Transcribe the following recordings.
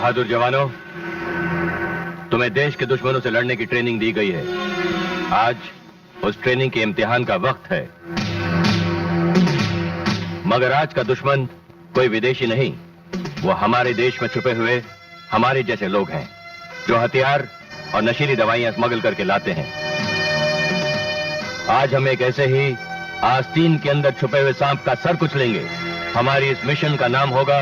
बहादुर जवानों, तुम्हें देश के दुश्मनों से लड़ने की ट्रेनिंग दी गई है। आज उस ट्रेनिंग के इम्तिहान का वक्त है। मगर आज का दुश्मन कोई विदेशी नहीं, वो हमारे देश में छुपे हुए हमारे जैसे लोग हैं, जो हथियार और नशीली दवाइयां स्मगल करके लाते हैं। आज हम एक ऐसे ही आस्तीन के अंदर छुपे हुए सांप का सर कुचलेंगे। हमारी इस मिशन का नाम होगा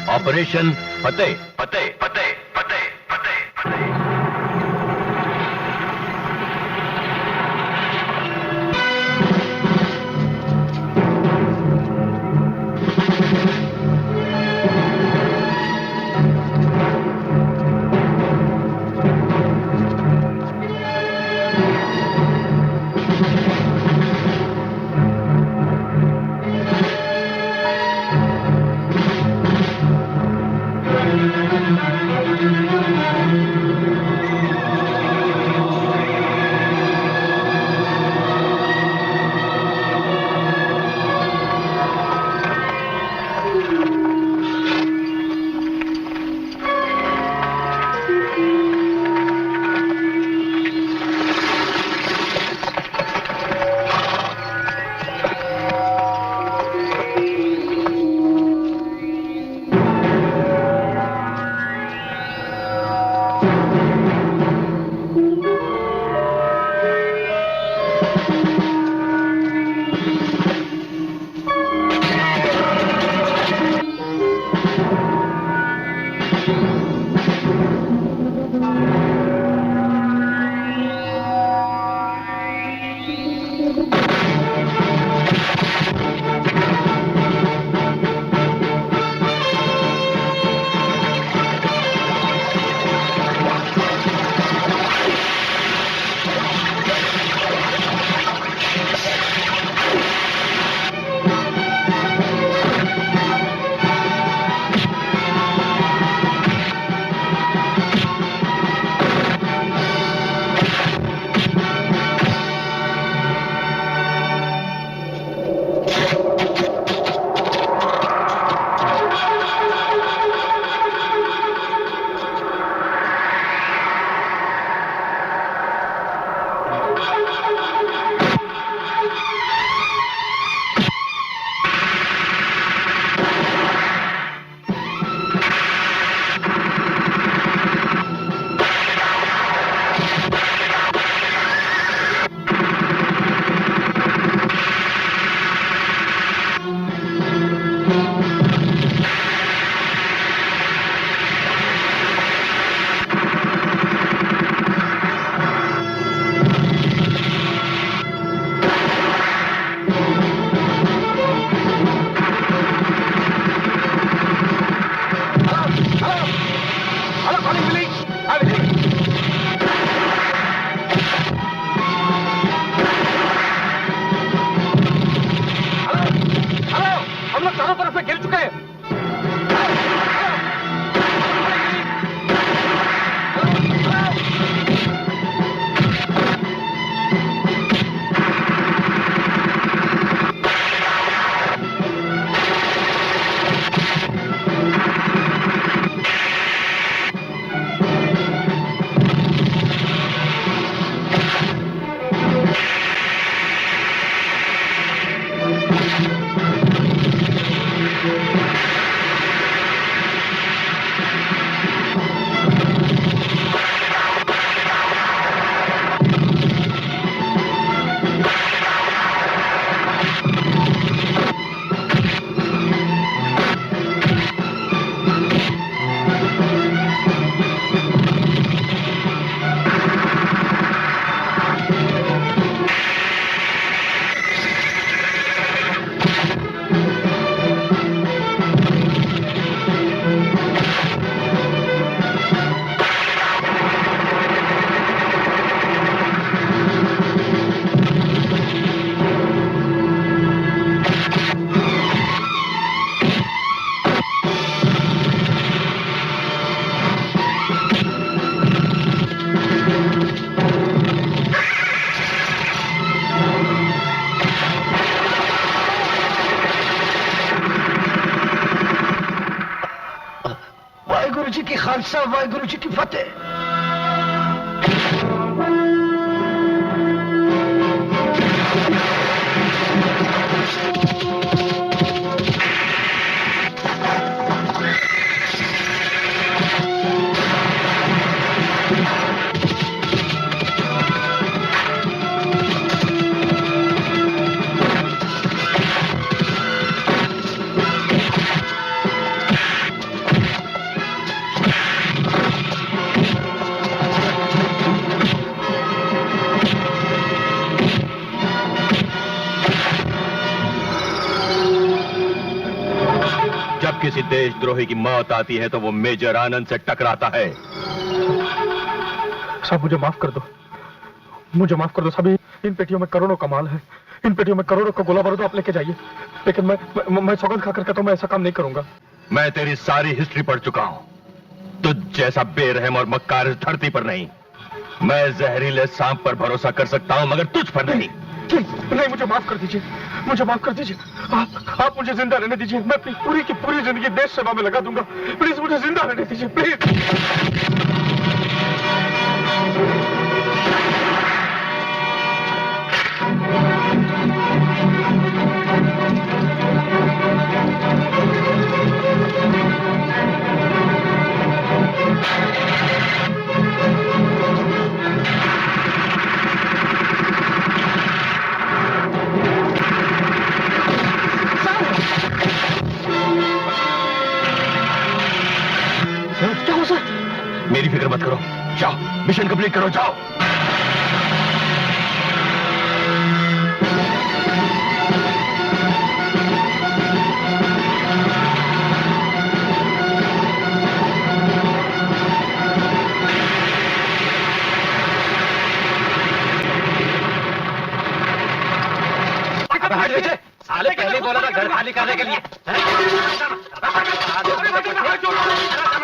ऑपरेशन फतेह। फतेह फतेह फतेह फतेह फतेह। वाहिगुरु जी की खालसा, वाहिगुरु जी की फतेह। जब किसी देशद्रोही की मौत आती है तो वो मेजर आनंद से टकराता है। साहब मुझे माफ कर दो, मुझे माफ कर दो साहब। इन पेटियों में करोड़ों का माल है, इन पेटियों में करोड़ों का गोला बारूद आप लेके जाइए, लेकिन मैं सौगंध खाकर कहता हूं मैं ऐसा काम नहीं करूंगा। मैं तेरी सारी हिस्ट्री पढ़ चुका हूं। तुझ जैसा बेरहम और मक्कार इस धरती पर नहीं। मैं जहरीले सांप पर भरोसा कर सकता हूं मगर तुझ पर नहीं। नहीं, मुझे माफ कर दीजिए, मुझे माफ कर दीजिए। आप मुझे जिंदा रहने दीजिए। मैं अपनी पूरी की पूरी जिंदगी देश सेवा में लगा दूंगा। प्लीज मुझे जिंदा रहने दीजिए, प्लीज। क्या हो सर? मेरी फिक्र मत करो, जाओ मिशन कंप्लीट करो, जाओ। साले पहले बोला था घर खाली करने के लिए।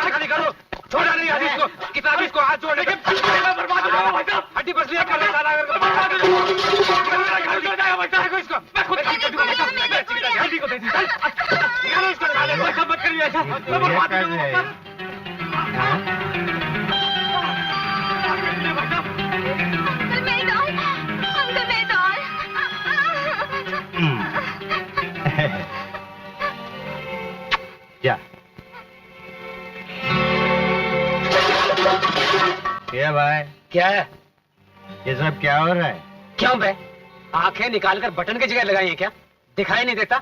खाली करो, छोड़ा नहीं आदमी को, किताब इसको हाथ जोड़ने के हड्डी पसली कर रहा था। इसको मैं खुद हड्डी को दे दी। इसको साले कोई सब मत करिए ऐसा। क्या क्या भाई, क्या है ये सब क्या हो रहा है? क्यों बे? आंखें निकालकर बटन की जगह लगाई है क्या? दिखाई नहीं देता?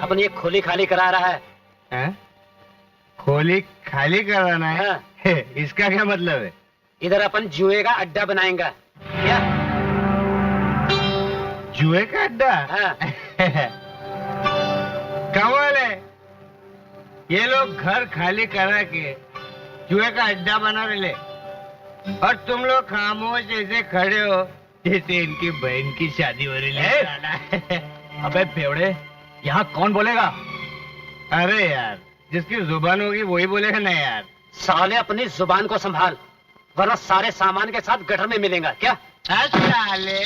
अपन ये खोली खाली करा रहा है। खोली खाली कराना है? हाँ। इसका क्या मतलब है? इधर अपन जुए का अड्डा बनाएंगे। क्या जुए का अड्डा? हाँ। कमाल है, ये लोग घर खाली करा के जुए का अड्डा बना रहे और तुम लोग खामोश ऐसे खड़े हो जैसे इनकी बहन की शादी हो रही है। अबे बेवड़े, यहाँ कौन बोलेगा? अरे यार, जिसकी जुबान होगी वही बोलेगा ना यार। साले अपनी जुबान को संभाल, वरना सारे सामान के साथ गटर में मिलेगा। क्या साले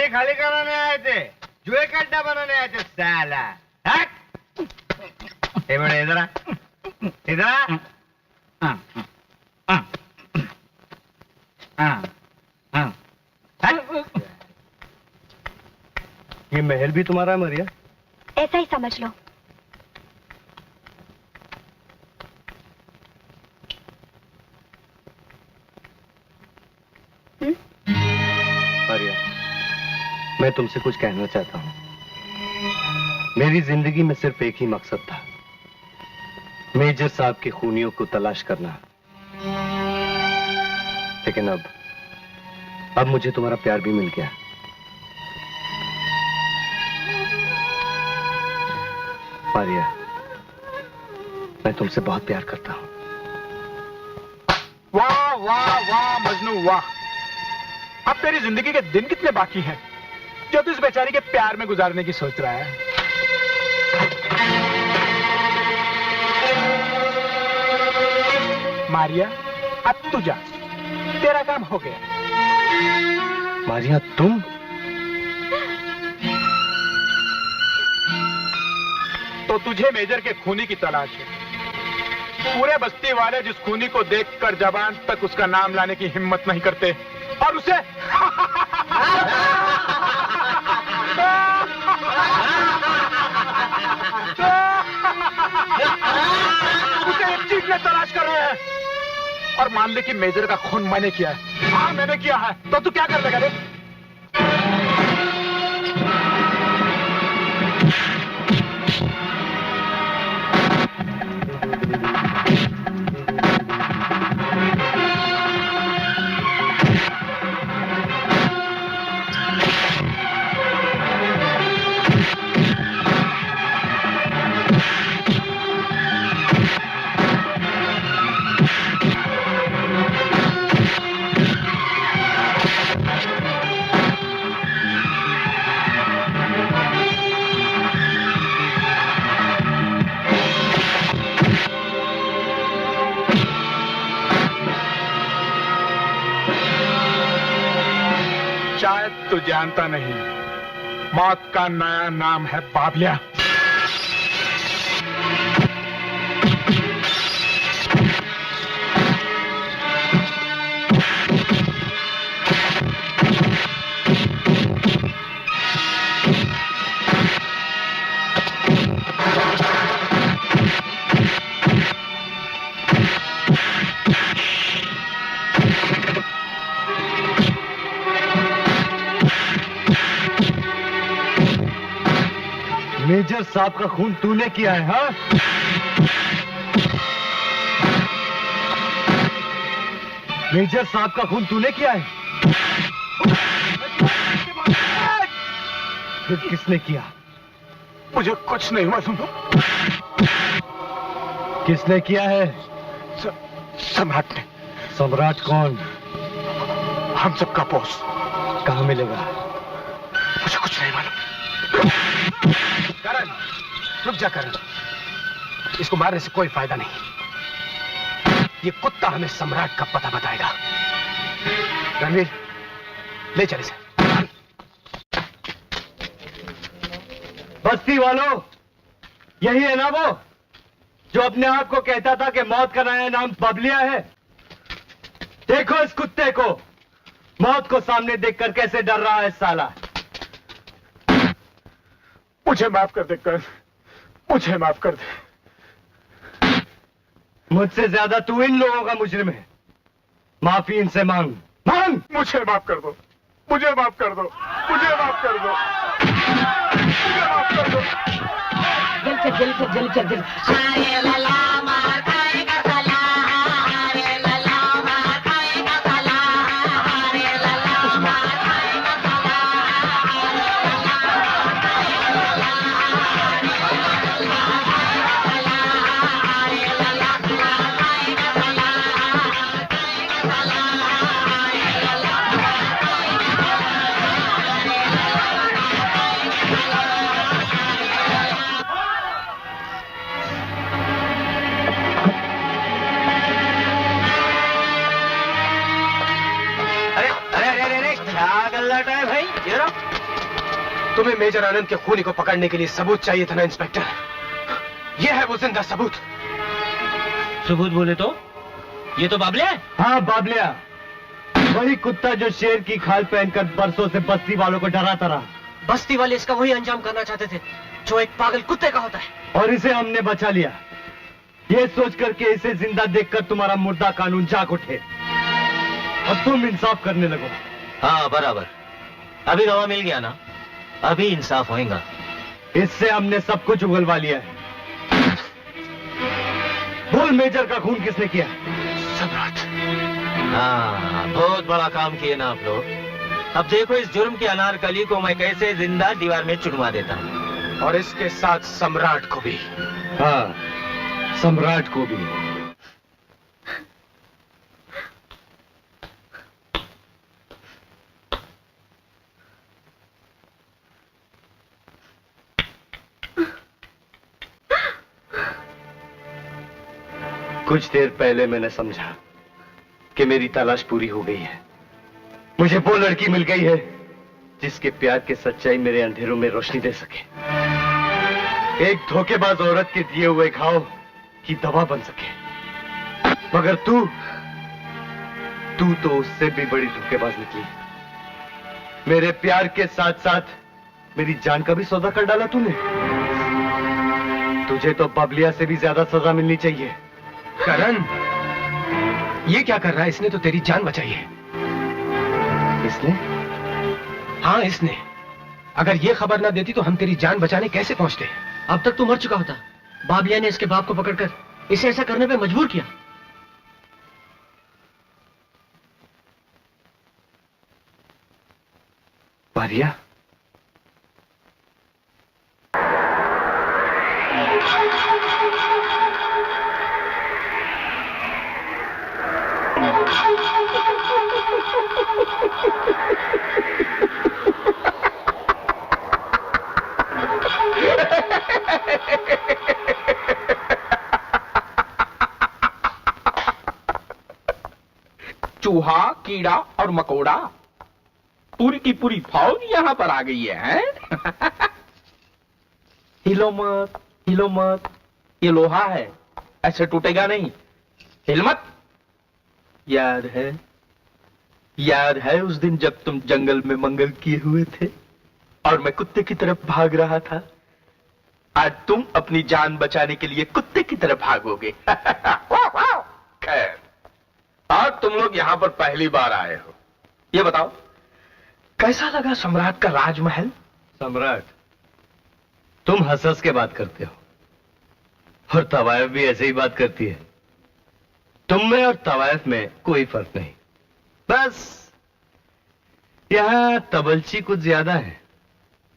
खाली खाली कराने आए थे, जुए का अड्डा बनाने आए थे साला। हट! ए बेटा इधर आ, इधर आ। हट! ये महल भी तुम्हारा है मरिया? ऐसा ही समझ लो। मरिया, मैं तुमसे कुछ कहना चाहता हूँ। मेरी जिंदगी में सिर्फ एक ही मकसद था, मेजर साहब के खूनियों को तलाश करना। लेकिन अब मुझे तुम्हारा प्यार भी मिल गया। मारिया, मैं तुमसे बहुत प्यार करता हूँ। वाह वाह वाह मजनू वाह। अब तेरी जिंदगी के दिन कितने बाकी हैं जो तू इस बेचारी के प्यार में गुजारने की सोच रहा है? मारिया, अब तू जा, तेरा काम हो गया। मारिया, तुम? तो तुझे मेजर के खूनी की तलाश है। पूरे बस्ती वाले जिस खूनी को देखकर जबान तक उसका नाम लाने की हिम्मत नहीं करते, और उसे उसे एक चीज में तलाश कर रहे हैं। और मान ले कि मेजर का खून मैंने किया है। हाँ मैंने किया है, तो तू क्या कर लेगा रे? तू जानता नहीं, मौत का नया नाम है बाबलिया। मेजर साहब का खून तूने किया है? हाँ, मेजर साहब का खून तूने किया है? फिर किसने किया? मुझे कुछ नहीं मालूम। किसने किया है? सम्राट ने। सम्राट कौन? हम सबका बॉस। कहाँ मिलेगा? मुझे कुछ नहीं मालूम। करण, रुक जा करण, इसको मारने से कोई फायदा नहीं। ये कुत्ता हमें सम्राट का पता बताएगा। रणवीर, ले चल इसे। बस्ती वालों, यही है ना वो जो अपने आप को कहता था कि मौत का नया नाम बबलिया है? देखो इस कुत्ते को, मौत को सामने देखकर कैसे डर रहा है साला। मुझे माफ कर दे करण, मुझे माफ कर दे। मुझसे ज्यादा तू इन लोगों का मुजरिम है। माफी इनसे मांग, मांग। मुझे माफ कर दो, मुझे माफ कर दो, मुझे माफ कर दो, मुझे माफ कर दो। जल तुम्हें मेजर आनंद के खूनी को पकड़ने के लिए सबूत चाहिए था ना इंस्पेक्टर? यह है वो जिंदा सबूत। सबूत बोले तो ये तो बाबलिया है। हाँ बाबलिया, वही कुत्ता जो शेर की खाल पहनकर बरसों से बस्ती वालों को डराता रहा। बस्ती वाले इसका वही अंजाम करना चाहते थे जो एक पागल कुत्ते का होता है। और इसे हमने बचा लिया, ये सोच करके इसे जिंदा देखकर तुम्हारा मुर्दा कानून जाग उठे और तुम इंसाफ करने लगो। हाँ बराबर, अभी गवाह मिल गया ना, अभी इंसाफ होएगा। इससे हमने सब कुछ उगलवा लिया है। बोल, मेजर का खून किसने किया? सम्राट। हाँ, बहुत बड़ा काम किए ना आप लोग। अब देखो इस जुर्म के अनारकली को मैं कैसे जिंदा दीवार में चुनवा देता हूँ। और इसके साथ सम्राट को भी। हाँ, सम्राट को भी। कुछ देर पहले मैंने समझा कि मेरी तलाश पूरी हो गई है। मुझे वो लड़की मिल गई है जिसके प्यार की सच्चाई मेरे अंधेरों में रोशनी दे सके, एक धोखेबाज औरत के दिए हुए घाव की दवा बन सके। मगर तू तो उससे भी बड़ी धोखेबाज निकली। मेरे प्यार के साथ साथ मेरी जान का भी सौदा कर डाला तूने। तुझे तो बबलिया से भी ज्यादा सजा मिलनी चाहिए। करण, ये क्या कर रहा है? इसने तो तेरी जान बचाई है। इसने? हाँ इसने। अगर ये खबर ना देती तो हम तेरी जान बचाने कैसे पहुंचते? अब तक तो मर चुका होता। बाबलिया ने इसके बाप को पकड़कर इसे ऐसा करने पे मजबूर किया। बारिया, चूहा, कीड़ा और मकोड़ा, पूरी की पूरी फौज यहां पर आ गई है? हिलो मत, हिलो मत, ये लोहा है, ऐसे टूटेगा नहीं। हिल मत। याद है उस दिन जब तुम जंगल में मंगल किए हुए थे और मैं कुत्ते की तरफ भाग रहा था? आज तुम अपनी जान बचाने के लिए कुत्ते की तरफ भागोगे। खैर, आज तुम लोग यहां पर पहली बार आए हो। ये बताओ, कैसा लगा सम्राट का राजमहल? सम्राट, तुम हंस के बात करते हो और तवायफ भी ऐसे ही बात करती है। तुम में और तवायफ में कोई फर्क नहीं, बस यहां तबलची कुछ ज्यादा है।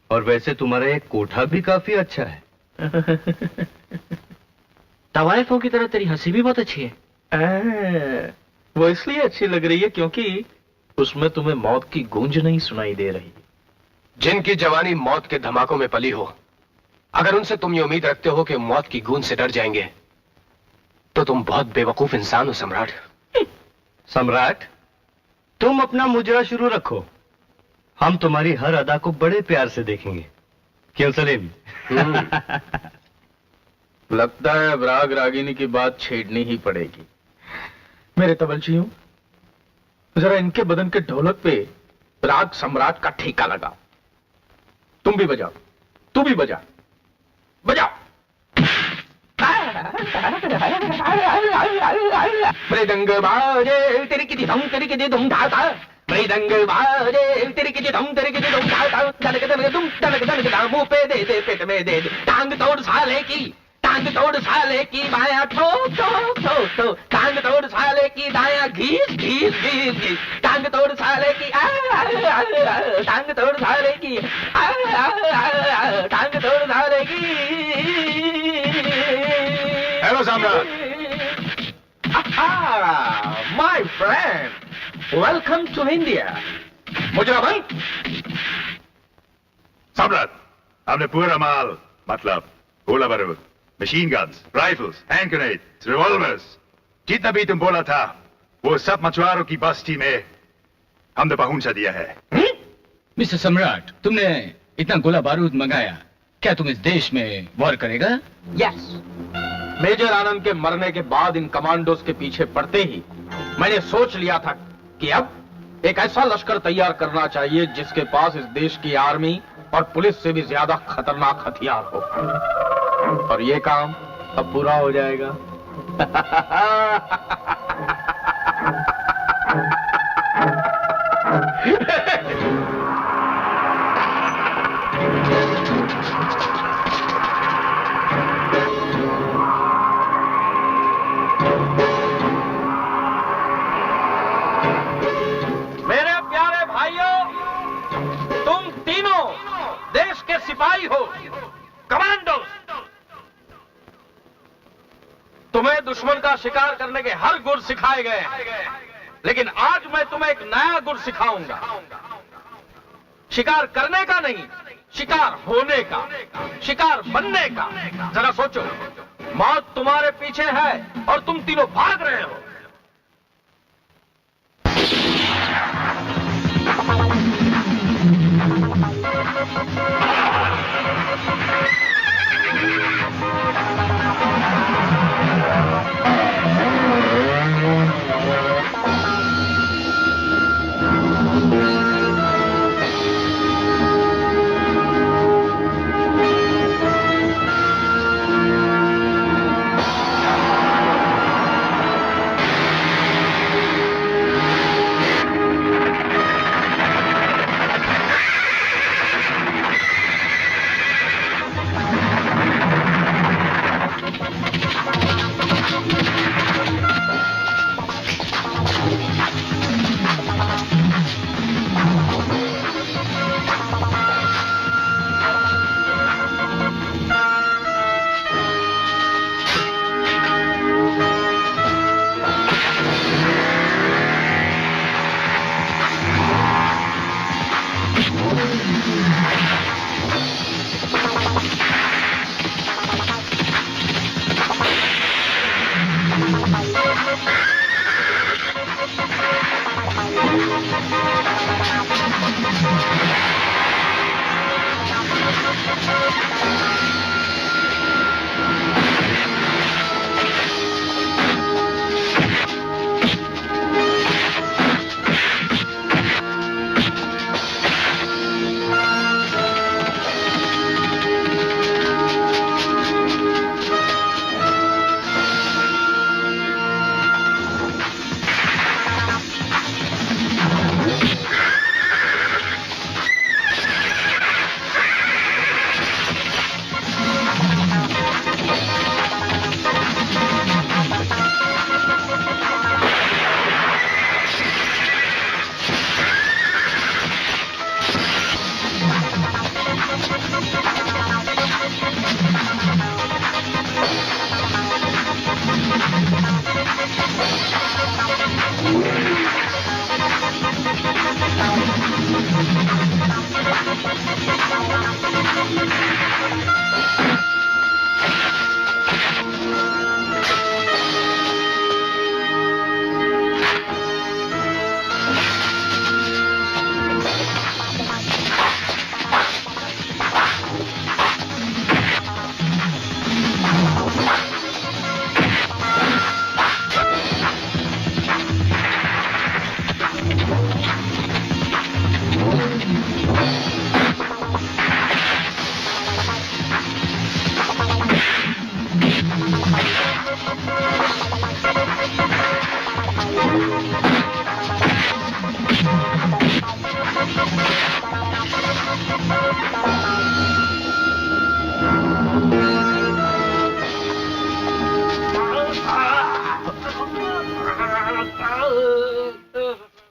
और वैसे तुम्हारा एक कोठा भी काफी अच्छा है। तवायफों की तरह तेरी हंसी भी बहुत अच्छी है। वो इसलिए अच्छी लग रही है क्योंकि उसमें तुम्हें मौत की गूंज नहीं सुनाई दे रही। जिनकी जवानी मौत के धमाकों में पली हो, अगर उनसे तुम ये उम्मीद रखते हो कि मौत की गूंज से डर जाएंगे तो तुम बहुत बेवकूफ इंसान हो सम्राट। सम्राट, तुम अपना मुजरा शुरू रखो, हम तुम्हारी हर अदा को बड़े प्यार से देखेंगे। क्यों सलीम? लगता है अब राग रागिनी की बात छेड़नी ही पड़ेगी। मेरे तबलचियों, जरा इनके बदन के ढोलक पे राग सम्राट का ठेका लगा। तुम भी बजाओ, तू भी बजा, बजाओ। मृदंग बाजे तेरी की धम तेरी की धुम ढाता, मृदंग बाजे तेरी की धम तेरी की धुम ढाता, तनक तनक तुम तनक तनक मुंह पे दे दे, पेट में दे दे, टांग तोड़ साले की, टांग तोड़ साले की बाया ठोक ठोक ठोक ठोक, टांग तोड़ साले की दाया घीस घीस घीस घीस, टांग तोड़ साले की टांग तोड़ साले की टांग तोड़ साले की। Hello Samrat. My friend, welcome to India. मुजरा बंद। सम्राट, हमने पूरा माल, मतलब गोला बारूद, machine guns, rifles, hand grenades, revolvers, जितना भी तुम बोला था वो सब मछुआरों की बस्ती में हमने पहुंचा दिया है। मिस्टर सम्राट, तुमने इतना गोला बारूद मंगाया, क्या तुम इस देश में वॉर करेगा? यस, मेजर आनंद के मरने के बाद इन कमांडोज के पीछे पड़ते ही मैंने सोच लिया था कि अब एक ऐसा लश्कर तैयार करना चाहिए जिसके पास इस देश की आर्मी और पुलिस से भी ज्यादा खतरनाक हथियार हो, और ये काम अब पूरा हो जाएगा। मेरे प्यारे भाइयों, तुम तीनों देश के सिपाही हो, कमांडो। तुम्हें दुश्मन का शिकार करने के हर गुर सिखाए गए हैं, लेकिन आज मैं तुम्हें एक नया गुर सिखाऊंगा। शिकार करने का नहीं, शिकार होने का, शिकार बनने का। जरा सोचो, मौत तुम्हारे पीछे है और तुम तीनों भाग रहे हो।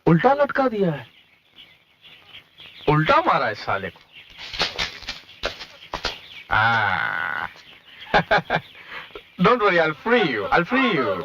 उल्टा लटका दिया है, उल्टा मारा है साले को। Don't worry, I'll free you. I'll free you.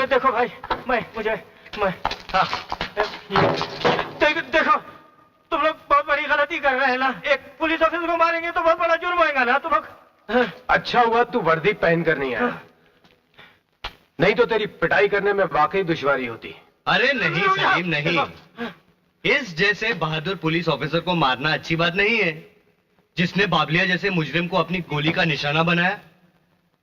देखो भाई, मैं हाँ, देखो तुम लोग बहुत बड़ी गलती कर रहे हैं ना। एक पुलिस ऑफिसर को मारेंगे तो बहुत बड़ा जुर्म होगा ना तुम लोग। अच्छा हुआ तू वर्दी पहन कर नहीं आया, नहीं तो तेरी पिटाई करने में वाकई दुश्वारी होती। अरे नहीं सलीम नहीं, इस जैसे बहादुर पुलिस ऑफिसर को मारना अच्छी बात नहीं है, जिसने बाबलिया जैसे मुजरिम को अपनी गोली का निशाना बनाया।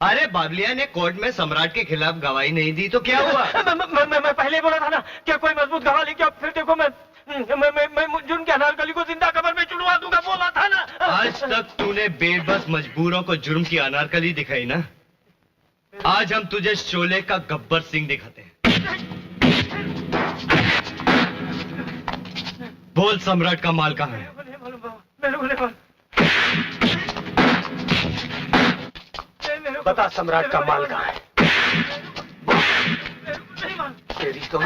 अरे बाबलिया ने कोर्ट में सम्राट के खिलाफ गवाही नहीं दी तो क्या हुआ? मैं पहले बोला था ना कि कोई मजबूत गवाह लेके फिर देखो मैं जुर्म के अनारकली को जिंदा कब्र में चुनवा दूंगा, बोला था ना। आज तक तूने बेबस मजबूरों को जुर्म की अनारकली दिखाई ना, आज हम तुझे शोले का गब्बर सिंह दिखाते हैं। बोल सम्राट का माल कहाँ है? बता सम्राट का माल कहाँ है? तेरी तो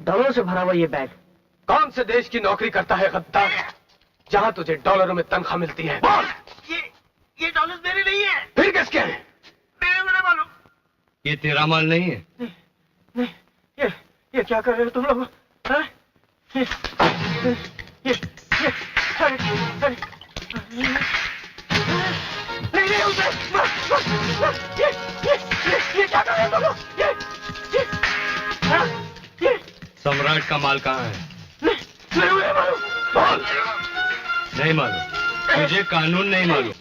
डॉलर से भरा हुआ ये बैग। कौन से देश की नौकरी करता है गद्दार, जहां तुझे डॉलरों में तनख्वाह मिलती है? ये डॉलर मेरे नहीं है। फिर किसके हैं? मेरे मालूम। ये तेरा माल नहीं है? नहीं, ये क्या कर रहे हो तुम लोग? ये नहीं उसे ये क्या कर रहे हो तुम लोग? ये सम्राट का माल कहाँ है? नहीं मालूम। नहीं मालूम? तुझे कानून नहीं मालूम,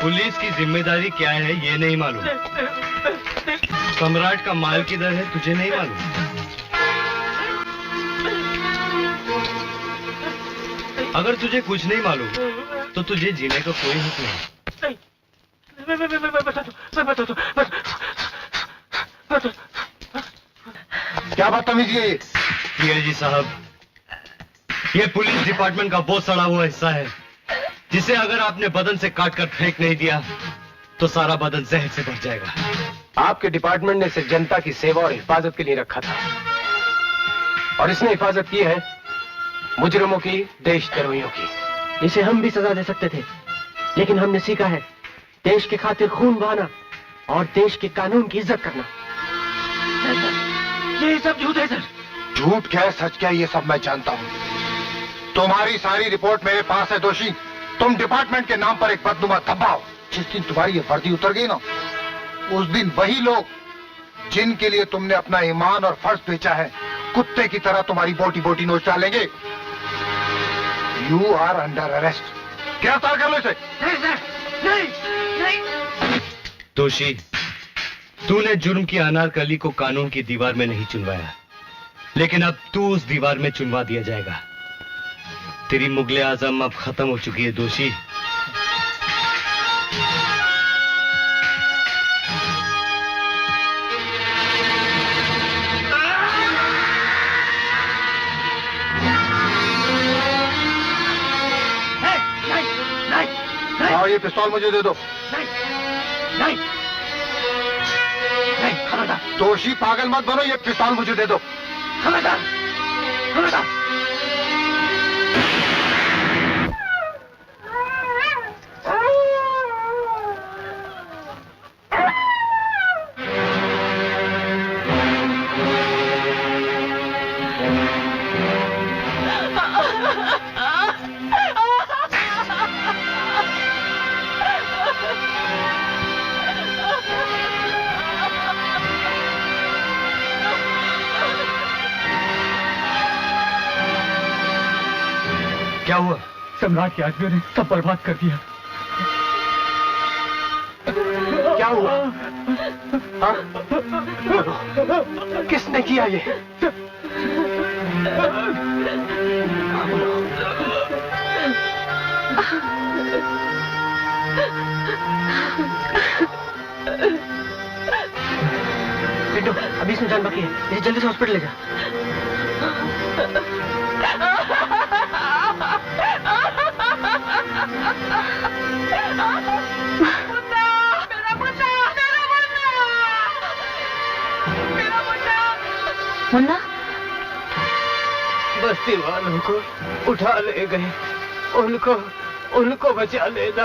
पुलिस की जिम्मेदारी क्या है ये नहीं मालूम, सम्राट का माल किधर है तुझे नहीं मालूम। अगर तुझे कुछ नहीं मालूम तो तुझे जीने का कोई हक नहीं। क्या बदतमीजी है? जी साहब, ये पुलिस डिपार्टमेंट का बहुत सड़ा हुआ हिस्सा है, जिसे अगर आपने बदन से काट कर फेंक नहीं दिया तो सारा बदन जहर से भर जाएगा। आपके डिपार्टमेंट ने इसे जनता की सेवा और हिफाजत के लिए रखा था, और इसने हिफाजत की है मुजरिमों की, देशद्रोहियों की। इसे हम भी सजा दे सकते थे, लेकिन हमने सीखा है देश के खातिर खून बहाना और देश के कानून की इज्जत करना। ये सब झूठ है सर। झूठ क्या है सच क्या है ये सब मैं जानता हूँ। तुम्हारी सारी रिपोर्ट मेरे पास है दोषी। तुम डिपार्टमेंट के नाम पर एक बदनुमा धब्बा हो। जिस दिन तुम्हारी ये वर्दी उतर गई ना, उस दिन वही लोग जिनके लिए तुमने अपना ईमान और फर्ज बेचा है, कुत्ते की तरह तुम्हारी बोटी बोटी नोच डालेंगे। You are under arrest. गिरफ्तार कर लो इसे। नहीं सर, नहीं। दोषी, तूने जुर्म की अनारकली को कानून की दीवार में नहीं चुनवाया, लेकिन अब तू उस दीवार में चुनवा दिया जाएगा। तेरी मुगले आजम अब खत्म हो चुकी है दोषी। ये पिस्तौल मुझे दे दो। नहीं, खबरदार। दोषी पागल मत बनो, ये पिस्तौल मुझे दे दो। खबरदार। क्या हुआ? सम्राट के आदमियों ने सब बर्बाद कर दिया। क्या हुआ? हाँ? किसने किया ये? पिंटू, अभी इसमें जान बाकी है, इसे जल्दी से हॉस्पिटल ले जा। मुन्ना, बस्ती वालों को उठा ले गए, उनको बचा लेना।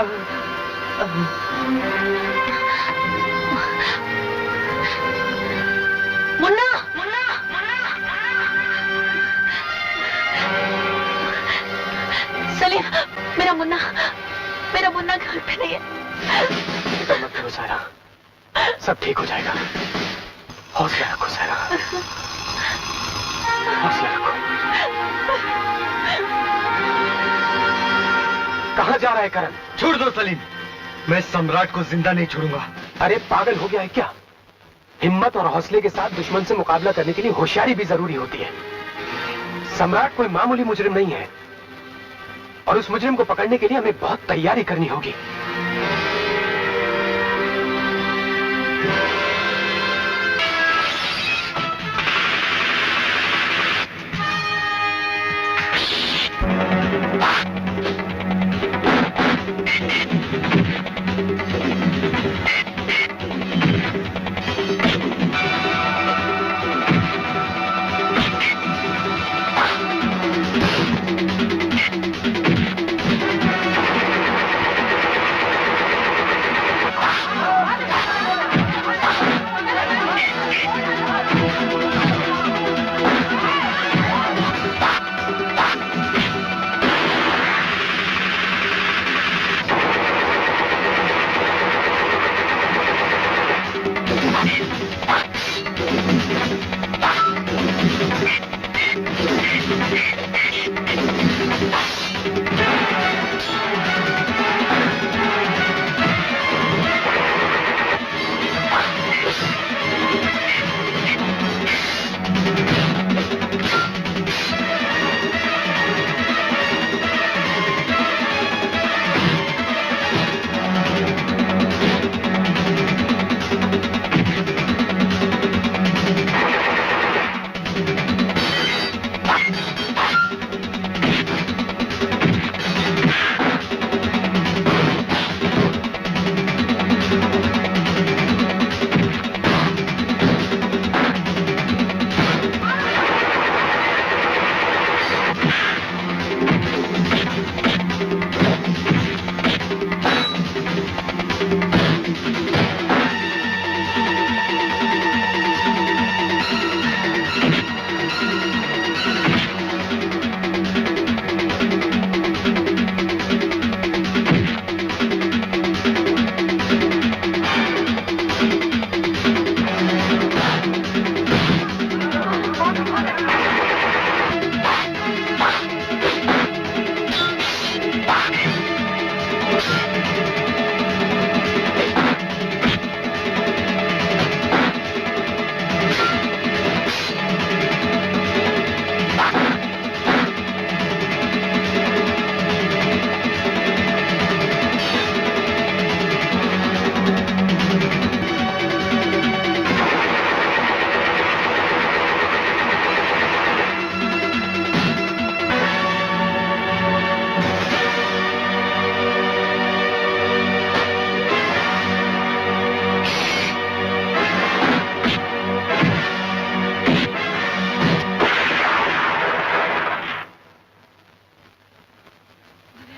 मुन्ना, सलीम, मेरा मुन्ना घर पे नहीं है। फिक्र मत करो सारा, सब ठीक हो जाएगा। हौसला रखो सारा, हौसला रखो। कहाँ जा रहा है करण? छोड़ दो सलीम, मैं सम्राट को जिंदा नहीं छोड़ूंगा। अरे पागल हो गया है क्या? हिम्मत और हौसले के साथ दुश्मन से मुकाबला करने के लिए होशियारी भी जरूरी होती है। सम्राट कोई मामूली मुजरिम नहीं है, और उस मुजरिम को पकड़ने के लिए हमें बहुत तैयारी करनी होगी।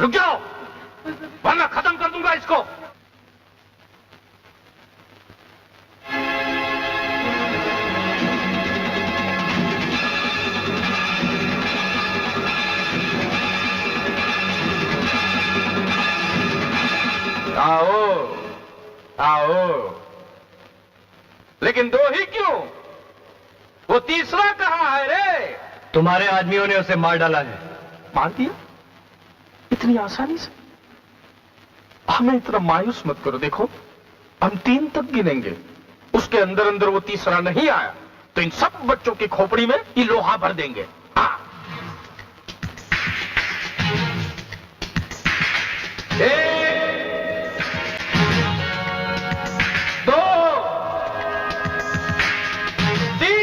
रुक जाओ, वरना खत्म कर दूंगा इसको। आओ आओ, लेकिन दो ही क्यों? वो तीसरा कहाँ है रे? तुम्हारे आदमियों ने उसे मार डाला है। मार दिया? इतनी आसानी से? हमें इतना मायूस मत करो। देखो, हम 3 तक गिनेंगे, उसके अंदर अंदर वो तीसरा नहीं आया तो इन सब बच्चों की खोपड़ी में ये लोहा भर देंगे। हाँ। 1, 2, 3।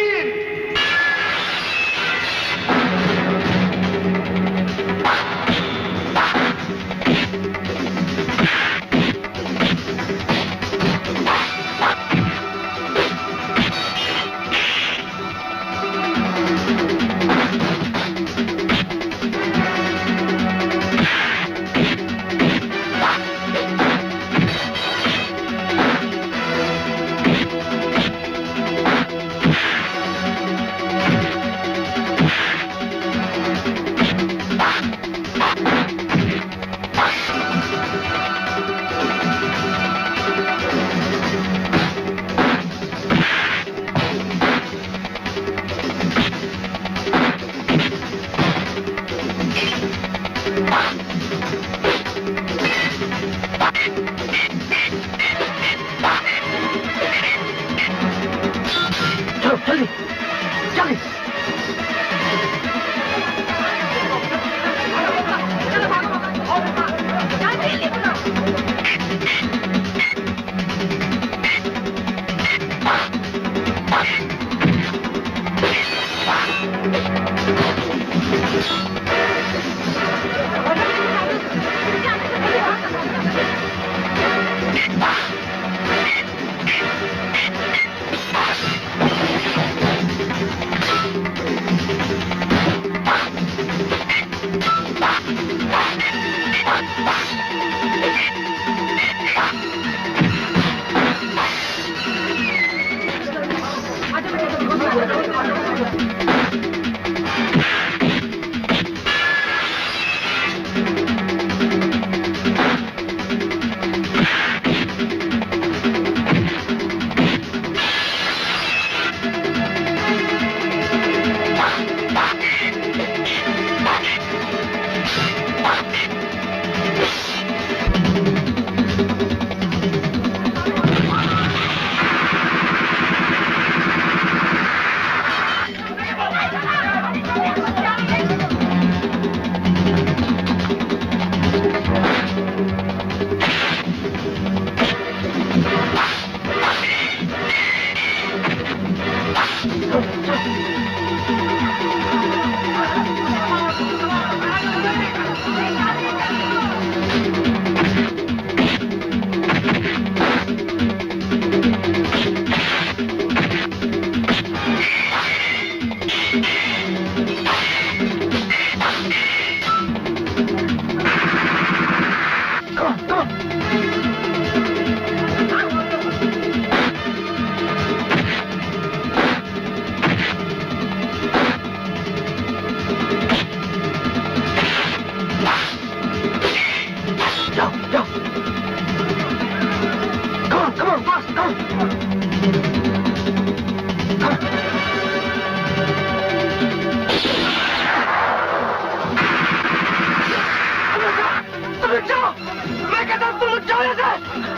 जाओ यहाँ से।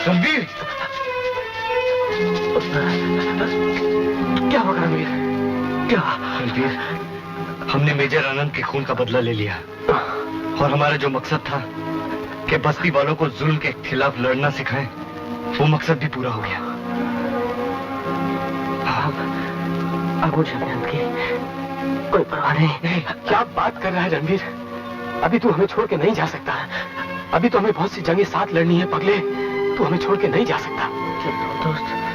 रणवीर, क्या होगा रणवीर? क्या? रणवीर, हमने मेजर आनंद के खून का बदला ले लिया और हमारा जो मकसद था कि बस्ती वालों को जुल्म के खिलाफ लड़ना सिखाएं, वो मकसद भी पूरा हो गया। अब मुझे अपने अंत की कोई परवाह नहीं। क्या बात कर रहा है रणवीर? अभी तू हमें छोड़ के नहीं जा सकता। अभी तो हमें बहुत सी जंगें साथ लड़नी है पगले। तू हमें छोड़ के नहीं जा सकता। दोस्त